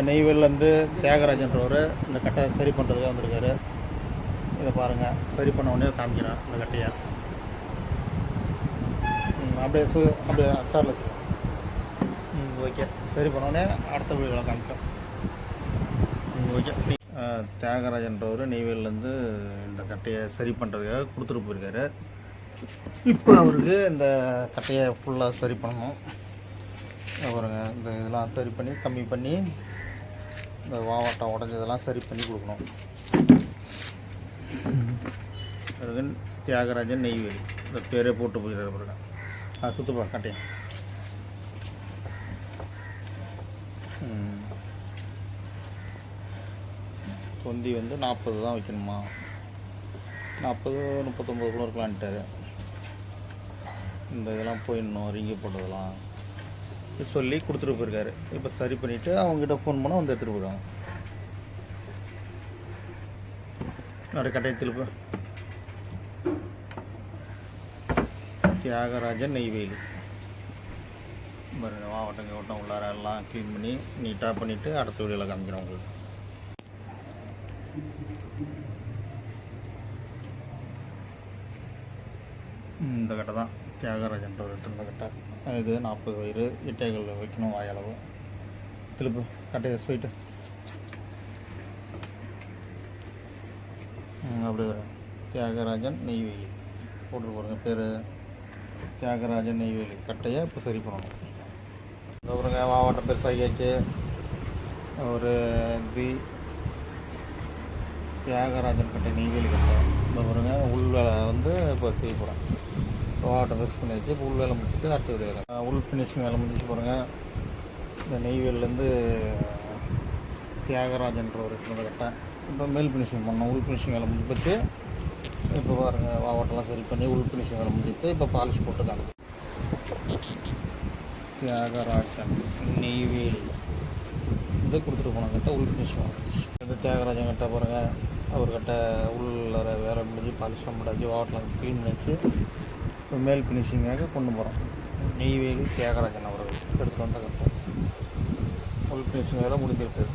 நெய்வேலிலேருந்து தியாகராஜன்றவர் இந்த கட்டையை சரி பண்ணுறதுக்காக வந்திருக்காரு. இதை பாருங்கள், சரி பண்ண உடனே காமிக்கிறேன் இந்த கட்டையை. அப்படியே அப்படியே அச்சாரில் வச்சுக்கலாம். ஓகே, சரி பண்ணோடனே அடுத்த வீடுகளை காமிக்கும். ஓகே, தியாகராஜன்றவர் நெய்வேலிலேருந்து இந்த கட்டையை சரி பண்ணுறதுக்காக கொடுத்துட்டு போயிருக்காரு. இப்போ அவருக்கு இந்த கட்டையை ஃபுல்லாக சரி பண்ணணும். பாருங்க, இந்த இதெல்லாம் சரி பண்ணி கம்மி பண்ணி இந்த வாவாட்டம் உடஞ்சதெல்லாம் சரி பண்ணி கொடுக்கணும். அதுக்கு தியாகராஜன் நெய்வேலி இந்த பேரே போட்டு போயிருக்காரு. பாருங்க, சுற்றுப்பா கட்டையை. கொந்தி வந்து 40 தான் வைக்கணுமா, 40 39 கூட இருக்கலான்ட்டார். இந்த இதெல்லாம் போயிடணும், ரிங்கி போட்டதெல்லாம் சொல்லி கொடுத்துட்டு போயிருக்காரு. இப்போ சரி பண்ணிவிட்டு அவங்ககிட்ட ஃபோன் பண்ணால் வந்து எடுத்துகிட்டு போயிருக்காங்க. நிறைய கட்டையை திருப்ப தியாகராஜன் நெய்வேலி பாருங்கள், மாவட்டங்க ஓட்டம் உள்ளார எல்லாம் க்ளீன் பண்ணி நீட்டாக பண்ணிவிட்டு அடுத்த வீடியோவில் காமிக்கிறேன் உங்களுக்கு. இந்த கட்டை தான் தியாகராஜன்ற இந்த கட்டை. இது 40 வயிறு, இட்டைகள் வைக்கணும் வாயளவு. திருப்பு கட்டையை ஸ்வீட்டு அப்படி தியாகராஜன் நெய்வேலி போட்டு போடுங்க பேர். தியாகராஜன் நெய்வேலி கட்டையை இப்போ சரி பண்ணணும். அப்புறங்க மாவட்டம் பெருசாகியாச்சு. ஒரு தியாகராஜன் கட்டை நெய்வேலி கட்டை. இப்போ பாருங்க, உள் வேலை வந்து இப்போ செய்ய போகிறேன். வாட்டை மிக்ஸ் பண்ணி வச்சு இப்போ உள் வேலை முடிச்சுட்டு அடுத்த விட உள் ஃபினிஷிங் வேலை முடிச்சு பாருங்கள். இந்த நெய்வேலிலேருந்து தியாகராஜன்ற ஒரு கட்டை இப்போ மேல் ஃபினிஷிங் பண்ணோம். உள் ஃபினிஷிங் வேலை முடிச்சு இப்போ பாருங்கள், வாட்டெல்லாம் சரி பண்ணி உள் ஃபினிஷிங் வேலை முடிச்சுட்டு இப்போ பாலிஷ் போட்டுக்காங்க. தியாகராஜன் நெய்வேலி இது கொடுத்துட்டு போன கட்டை உள் ஃபினிஷிங் முடிச்சு. இந்த தியாகராஜன் கட்டை பாருங்கள், அவர்கிட்ட உள்ள வேலை முடிஞ்சு பாலிஷ்லாம் முடிச்சு வாட்டெலாம் க்ளீன் பண்ணி வச்சு இப்போ மேல் ஃபினிஷிங்காக கொண்டு போகிறோம். நெய்வேலி தியாகராஜன் அவர்கள் எடுத்துகிட்டு வந்த கட்டை உள் ஃபினிஷிங் வேலை முடிந்துவிட்டது.